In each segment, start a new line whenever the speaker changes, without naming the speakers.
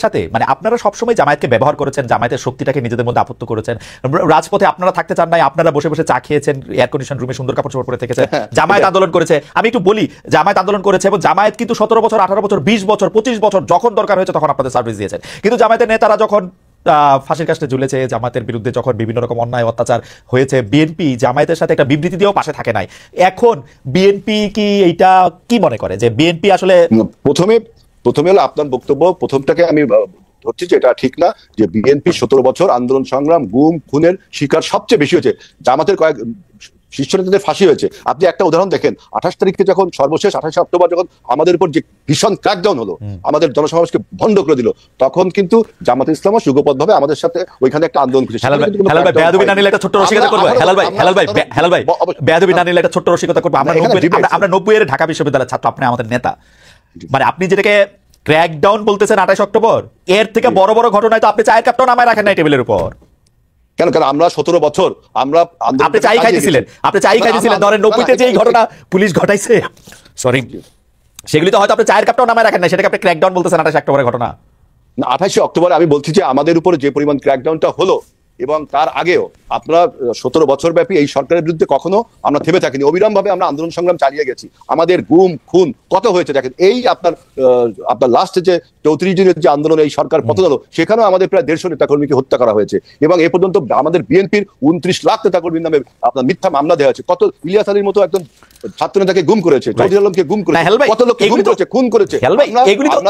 সাথে মানে আপনারা সবসময় জামায়াতকে ব্যবহার করেছেন, জামায়াতের শক্তিটাকে নিজেদের মধ্যে আপত্ত করেছেন, রাজপথে আপনারা থাকতে চান নাই, আপনারা বসে বসে চা খেয়েছেন, এয়ার কন্ডিশন রুমে সুন্দর কাপড় চোপড় পরে থেকেছেন। জামায়াত আন্দোলন করেছে, আমি একটু বলি, জামায়াত আন্দোলন করেছে এবং জামায়াত কিন্তু 17 বছর 18 বছর 20 বছর 25 বছর যখন দরকার হয়েছে তখন আপনাদের সার্ভিস দিয়েছেন। কিন্তু জামায়াতের নেতারা যখন ফাঁসির কাছে ঝুলেছে, জামায়াতের বিরুদ্ধে যখন বিভিন্ন রকম অন্যায় অত্যাচার হয়েছে, বিএনপি জামায়াতের সাথে একটা বিবৃতি দিয়েও পাশে থাকে নাই। এখন বিএনপি কি এইটা কি মনে করে যে বিএনপি আসলে
প্রথমে হলো আপনার বক্তব্য প্রথমটাকে আমি ধরছি যে এটা ঠিক না, যে বিএনপি 17 বছর আন্দোলন সংগ্রাম গুম খুনের শিকার সবচেয়ে বেশি হয়েছে, জামাতের কয়েক শীর্ষ নেতাদের ফাঁসি হয়েছে। আপনি একটা উদাহরণ দেখেন, 28 তারিখে যখন সর্বশেষ 28 অক্টোবর যখন আমাদের উপর যে ভীষণ ক্র্যাকডাউন হলো, আমাদের জনসমাবেশকে ভণ্ড করে দিল, তখন কিন্তু জামাত ইসলাম যুগপথভাবে আমাদের সাথে ওইখানে একটা আন্দোলন করেছে।
বেয়াদবি না নিলে একটা ছোট্ট রসিকতা করব। হেলাল ভাই বেয়াদবি না নিলে একটা ছোট্ট রসিকতা করব। আমরা 90 এর ঢাকা বিশ্ববিদ্যালয়ের ছাত্র, আপনি আমাদের নেতা, মানে আপনি যেটাকে ক্র্যাকডাউন বলতেছেন 28 অক্টোবর, এর থেকে বড় বড় ঘটনায় তো আপনি চায়ের কাপটাও নামায় রাখেন নাই টেবিলের উপর।
কেন আমরা 17 বছর আমরা
আপনি চাই খাইতেছিলেন, ধরেন 90-তে যে ঘটনা পুলিশ ঘটাইছে, সরি, সেগুলি তো হয়তো আপনি চায়ের কাপটাও নামায় রাখেন না, সেটাকে আপনি ক্র্যাকডাউন বলতেছেন 28 অক্টোবরের ঘটনা।
28 অক্টোবরে আমি বলছি যে আমাদের উপরে যে পরিমাণ ক্র্যাকডাউনটা হলো এবং তার আগেও আপনারা 17 বছর ব্যাপী এই সরকারের বিরুদ্ধে কখনো আমরা থেমে থাকিনি, অবিরাম ভাবে আমরা আন্দোলন সংগ্রাম চালিয়ে গেছি। আমাদের গুম খুন কত হয়েছে দেখেন, এই আপনার লাস্টে যে 34 দিনের যে আন্দোলন এই সরকার পতন হলো, সেখানেও আমাদের প্রায় 150 নেতাকর্মীকে হত্যা করা হয়েছে এবং এ পর্যন্ত আমাদের বিএনপির 29 লাখ নেতাকর্মীর নামে আপনার মিথ্যা মামলা দেওয়া হয়েছে। কত ইলিয়াস আলীর মতো একজন ছাত্র নেতাকে গুম করেছে, চৌধুরী আলমকে গুম করেছে, কত লোককে গুম করেছে, খুন করেছে।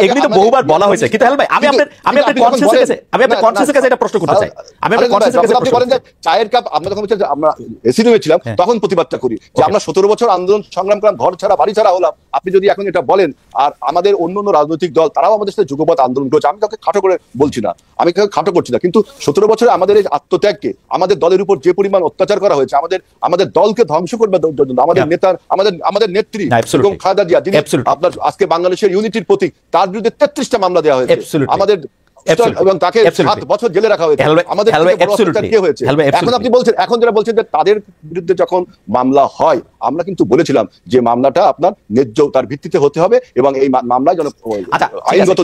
এগুলি তো বহুবার বলা হয়েছে, কিন্তু হেল ভাই আমি আপনার কনসেন্সাসের কাছে এটা প্রশ্ন করতে চাই। আমি আপনার কনসেন্সাসের কাছে
আপনি বলেন যে চায়ের কাপ, আমরা যখন আমরা এসি রুমে ছিলাম তখন প্রতিবাদটা করি যে আমরা 17 বছর আন্দোলন সংগ্রাম করলাম, ঘর ছাড়া বাড়ি ছাড়া হলাম। আপনি যদি এখন এটা বলেন, আর আমাদের অন্য রাজনৈতিক দল তারাও আমাদের সাথে যুগপৎ আন্দোলন করেছে, আমি কাউকে খাটো করে বলছি না, আমি কাউকে খাটো করছি না, কিন্তু 17 বছরে আমাদের এই আত্মত্যাগকে, আমাদের দলের উপর যে পরিমাণ অত্যাচার করা হয়েছে, আমাদের দলকে ধ্বংস করবে জন্য আমাদের নেতার, আমাদের নেত্রী এবং খালেদা জিয়া, যিনি আপনার আজকে বাংলাদেশের ইউনিটির প্রতীক, তার বিরুদ্ধে 33টা মামলা দেওয়া হয়েছে আমাদের, এবং তাকে 7 বছর জেলে রাখা হয়েছে। আমাদের এখন আপনি বলছেন, এখন যারা বলছেন যে তাদের বিরুদ্ধে যখন মামলা হয়, আমরা কিন্তু বলেছিলাম যে মামলাটা আপনার ন্যায্য তার ভিত্তিতে হতে হবে এবং এই মামলায় যেন আইনগত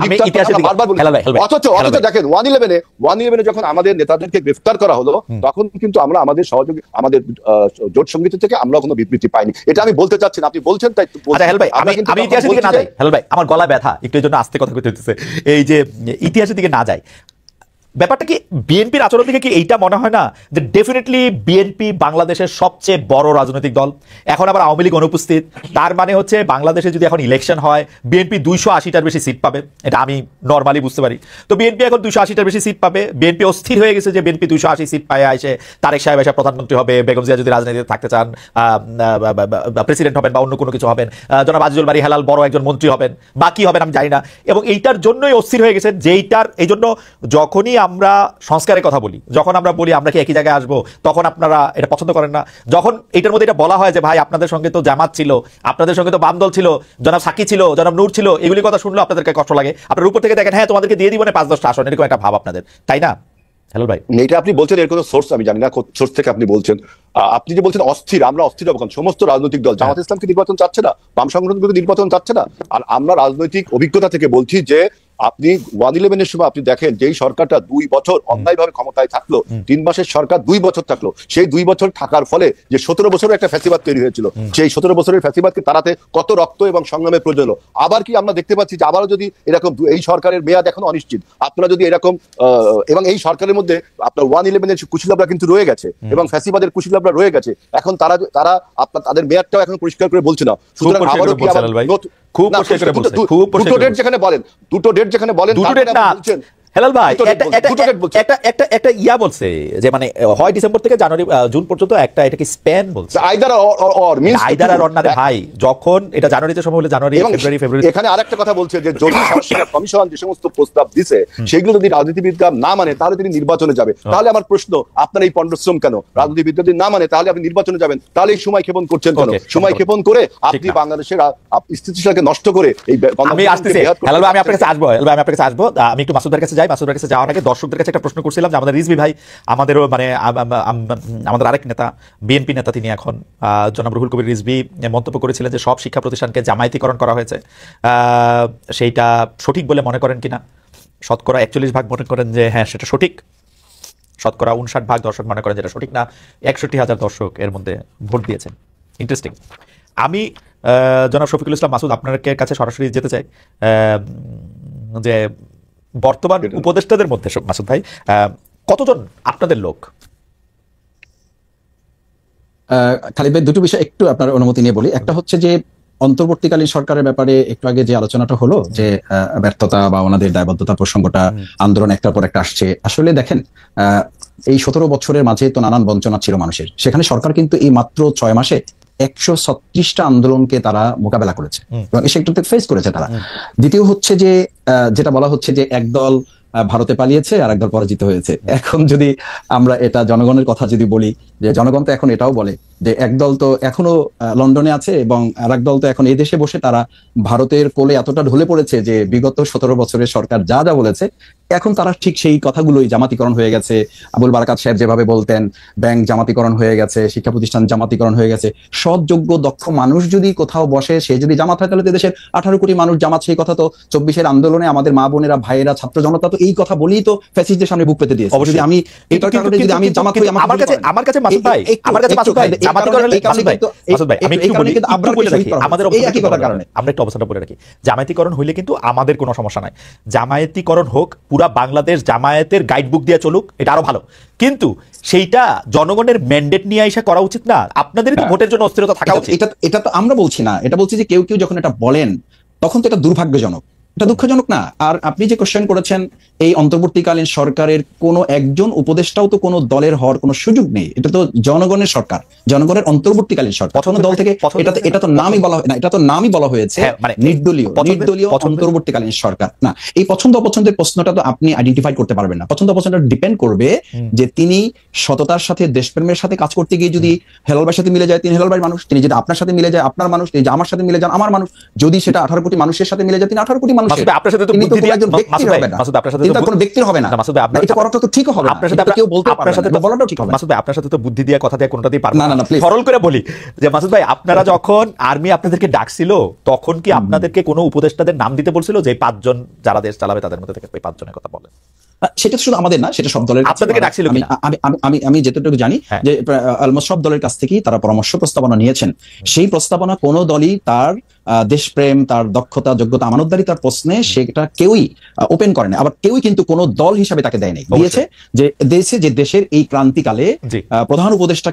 বারবার বলি। অথচ দেখেন 111 যখন আমাদের নেতাদেরকে গ্রেফতার করা হলো, তখন কিন্তু আমরা আমাদের সহযোগী, আমাদের জোট সঙ্গীত থেকে আমরা কোনো বিবৃতি পাইনি। এটা আমি বলতে চাচ্ছি না, আপনি বলছেন তাই।
আমি ইতিহাসের দিকে না যাই, হেল ভাই আমার গলা ব্যথা একটু, এই জন্য আস্তে কথা কইতে হইতেছে। এই যে ইতিহাসের দিকে না যায়, ব্যাপারটা কি বিএনপির আচরণ থেকে কি এইটা মনে হয় না যে ডেফিনেটলি বিএনপি বাংলাদেশের সবচেয়ে বড় রাজনৈতিক দল, এখন আবার আওয়ামী লীগ অনুপস্থিত, তার মানে হচ্ছে বাংলাদেশে যদি এখন ইলেকশন হয় বিএনপি 280টার বেশি সিট পাবে, এটা আমি নর্মালি বুঝতে পারি। তো বিএনপি এখন 280টার বেশি সিট পাবে, বিএনপি অস্থির হয়ে গেছে যে বিএনপি 280 সিট পায় আসে তারেক সাহেব এসে প্রধানমন্ত্রী হবে, বেগম জিয়া যদি রাজনীতিতে থাকতে চান প্রেসিডেন্ট হবেন বা অন্য কোনো কিছু হবেন, জনাব আজিজুল বারী হেলাল বড় একজন মন্ত্রী হবেন, বাকি হবেন আমি জানি না। এবং এইটার জন্যই অস্থির হয়ে গেছেন, যেইটার এই জন্য যখনই আমরা সংস্কারের কথা বলি, যখন আমরা বলি আমরা কি একই জায়গায় আসবো, তখন আপনারা এটা পছন্দ করেন না। যখন এটার মধ্যে এটা বলা হয় যে ভাই আপনাদের সঙ্গে তো জামাত ছিল, আপনাদের সঙ্গে তো বাম দল ছিল, জনাব সাকি ছিল, জনাব নূর ছিল, এগুলি কথা শুনলে আপনাদেরকে কষ্ট লাগে। আপনার উপর থেকে দেখেন হ্যাঁ তোমাদেরকে দিয়ে দিব না 5-10টা আসন, এরকম একটা ভাব আপনাদের, তাই না? হ্যালো ভাই,
এটা আপনি বলছেন, এর কোনো সোর্স আমি জানি না, সোর্স থেকে আপনি বলছেন। আপনি যে বলছেন অস্থির, আমরা অস্থির হবো কারণ সমস্ত রাজনৈতিক দল, জামাত ইসলামকে নির্বাচন চাচ্ছে না, বাম সংগঠনগুলোকে নির্বাচন চাচ্ছে না। আর আমরা রাজনৈতিক অভিজ্ঞতা থেকে বলছি যে আপনি 111-এর সময় আপনি দেখেন যেই সরকারটা 2 বছর অন্যায়ভাবে ক্ষমতায় থাকলো, 3 মাসের সরকার 2 বছর থাকলো, সেই 2 বছর থাকার ফলে যে 17 বছরের একটা ফ্যাসিবাদ তৈরি হয়েছিল, সেই 17 বছরের ফ্যাসিবাদকে তাড়াতে কত রক্ত এবং সংগ্রামের প্রয়োজন হলো। আবার কি আমরা দেখতে পাচ্ছি যে আবারও যদি এরকম, এই সরকারের মেয়াদ এখন অনিশ্চিত, আপনারা যদি এরকম, এবং এই সরকারের মধ্যে আপনার 111-এর কুশীলবরা কিন্তু রয়ে গেছে এবং ফ্যাসিবাদের কুশীলবরা রয়ে গেছে, এখন তারা আপনার তাদের মেয়াদটাও এখন পরিষ্কার করে বলছে না। সুতরাং আবারও কি খুব দুটো ডেট যেখানে বলেন,
হেলাল ভাই একটা ইয়া বলছে যে মানে হয় ডিসেম্বর থেকে জানুয়ারি জুন পর্যন্ত একটা, এটা কি স্প্যান বলছে, আইদার অর না ভাই, যখন এটা জানুয়ারিতে সময় হলে জানুয়ারি ফেব্রুয়ারি।
এখানে আরেকটা কথা বলছে যে যদি সংস্কার কমিশন যে সমস্ত প্রস্তাব দিছে সেগুলো যদি রাজনীতিবিদরা না মানে তাহলে তিনি নির্বাচনে যাবে। তাহলে আমার প্রশ্ন, আপনার এই পণ্ডশ্রম কেন? রাজনীতিবিদরা যদি না মানে তাহলে আপনি নির্বাচনে যাবেন, তাহলে এই সময় ক্ষেপণ করছেন কেন? সময় ক্ষেপণ করে আপনি বাংলাদেশের স্থিতিশীলতাকে নষ্ট করে এই,
আমি আসতেছি হেলাল ভাই, আমি আপনার কাছে আসবো, আমি একটু মাসুদের কাছে যাই। মাসুদের কাছে যাওয়ার আগে দর্শকদের কাছে একটা প্রশ্ন করছিলাম যে আমাদের রিজভি ভাই, আমাদেরও মানে আমাদের আরেক নেতা, বিএনপি নেতা, তিনি এখন জনাব রুহুল কবির রিজভি মন্তব্য করেছিলেন যে সব শিক্ষা প্রতিষ্ঠানকে জামায়াতিকরণ করা হয়েছে, সেইটা সঠিক বলে মনে করেন কিনা? শতকরা 41% মনে করেন যে হ্যাঁ সেটা সঠিক, শতকরা 59% দর্শক মনে করেন যেটা সঠিক না। 61,000 দর্শক এর মধ্যে ভোট দিয়েছেন। ইন্টারেস্টিং। আমি জনাব শফিকুল ইসলাম মাসুদ আপনার কাছে সরাসরি যেতে চাই যে বর্তমান উপদেষ্টাদের মধ্যে মাসুদ ভাই কতজন আপনাদের লোক?
খালিদ ভাই, দুটো বিষয় একটু আপনার অনুমতি নিয়ে বলি। একটা হচ্ছে যে অন্তর্বর্তীকালীন সরকারের ব্যাপারে একটু আগে যে আলোচনাটা হলো যে ব্যর্থতা বা ওনাদের দায়বদ্ধতা প্রসঙ্গটা, আন্দোলন একটার পর একটা আসছে। আসলে দেখেন, এই 17 বছরের মাঝে তো নানান বঞ্চনা ছিল মানুষের, সেখানে সরকার কিন্তু এই মাত্র 6 মাসে 136টা আন্দোলনকে তারা মোকাবেলা করেছে এবং সেটাতে ফেস করেছে তারা। দ্বিতীয় হচ্ছে যে যেটা বলা হচ্ছে যে একদল ভারতে পালিয়েছে আর একদল পরাজিত হয়েছে। এখন যদি আমরা এটা জনগণের কথা যদি বলি, যে জনগণ তো এখন এটাও বলে যে একদল তো এখনো লন্ডনে আছে এবং আর একদল তো এখন এই দেশে বসে তারা ভারতের কোলে এতটা ঢলে পড়েছে যে বিগত 17 বছরের সরকার যা যা বলেছে এখন তারা ঠিক সেই কথাগুলোই, জামাতিকরণ হয়ে গেছে, আবুল বারাকাত সাহেব যেভাবে বলতেন, ব্যাংক জামাতিকরণ হয়ে গেছে, শিক্ষা প্রতিষ্ঠান জামাতিকরণ হয়ে গেছে। সৎ, যোগ্য, দক্ষ মানুষ যদি কোথাও বসে, সে যদি জামাত হয়, তাহলে দেশের 18 কোটি মানুষ জামাত। সেই কথা তো 24-এর আন্দোলনে আমাদের মা বোনেরা, ভাইয়েরা, ছাত্র জনতা তো এই কথা বলেই তো ফ্যাসিস্টদের সামনে বুক পেতে দিয়েছে। যদি আমি এটার কারণে যদি আমি জামাত হই,
আমার কাছে মাসুদ ভাই, আমার কাছে মাসুদ ভাই জামাতিকরণ, মাসুদ ভাই আমি একটু বলি, একটু বলে রাখি আমাদের একই কথার কারণে আমরা একটু অবস্থাটা বলে রাখি। জামায়াতিকরণ হইলে কিন্তু আমাদের কোনো সমস্যা নাই, জামায়াতিকরণ হোক, পুরা বাংলাদেশ জামায়াতের গাইডবুক দিয়ে চলুক, এটা আরো ভালো। কিন্তু সেইটা জনগণের ম্যান্ডেট নিয়ে আইসা করা উচিত না। আপনাদেরই তো ভোটের জন্য অস্থিরতা থাকা উচিত।
এটা তো আমরা বলছি না, এটা বলছি যে কেউ কেউ যখন এটা বলেন তখন তো এটা দুর্ভাগ্যজনক, এটা দুঃখজনক না। আর আপনি যে কোশ্চেন করেছেন, এই অন্তর্বর্তীকালীন সরকারের কোনো একজন উপদেষ্টাও তো কোনো দলের হওয়ার কোনো সুযোগ নেই। এটা তো জনগণের সরকার, জনগণের অন্তর্বর্তীকালীন সরকার। কোনো দল থেকে এটা তো নামই বলা হয় না, এটা তো নামই বলা হয়েছে নির্দলীয় অন্তর্বর্তীকালীন সরকার। না, এই পছন্দ অপছন্দের প্রশ্নটা তো আপনি আইডেন্টিফাই করতে পারবেন না। পছন্দ অপছন্দটা ডিপেন্ড করবে যে তিনি সততার সাথে, দেশপ্রেমের সাথে কাজ করতে গিয়ে যদি হেলাল ভাইয়ের সাথে মিলে যায়, তিনি হেলাল ভাইয়ের মানুষ। তিনি যদি আপনার সাথে মিলে যায়, আপনার মানুষ। তিনি যদি আমার সাথে মিলে যান, আমার মানুষ। যদি সেটা 18 কোটি মানুষের সাথে মিলে যায়, তিনি 18 কোটি মানুষ।
আপনার সাথে তো বুদ্ধি দিয়ে মাসুদ ভাই, আপনার সাথে তো কোনো ব্যক্তির হবে না। মাসুদ ভাই, এটা করাটা তো ঠিক হবে না। আপনার সাথে কেউ বলতে পারবে না, এটা বলাটাও ঠিক হবে না। মাসুদ ভাই, আপনার সাথে তো বুদ্ধি দিয়ে, কথা দিয়ে কোনটাতেই পারবে না। না, সরল করে বলি যে মাসুদ ভাই, আপনারা যখন আর্মি আপনাদেরকে ডাকছিল, তখন কি আপনাদেরকে কোনো উপদেষ্টাদের নাম দিতে বলছিল যে 5 জন যারা দেশ চালাবে তাদের মধ্যে থেকে 5 জনের কথা বলেন?
সেটা শুধু আমাদের না, সেটা সব দলের।
আপনাদেরকে ডাকছিল?
আমি যেটুকু জানি যে অলমোস্ট সব দলের কাছ থেকেই তারা পরামর্শ প্রস্তাবনা নিয়েছেন। সেই প্রস্তাবনা কোনো দলই তার দেশপ্রেম, তার দক্ষতা, যোগ্যতা, আমানতদারিতার প্রশ্নে সেটা কেউই ওপেন করে না। আবার কেউই কিন্তু কোনো দল হিসাবে তাকে দেয় নাই, দিয়েছে যে দেশের এই ক্রান্তিকালে প্রধান উপদেষ্টা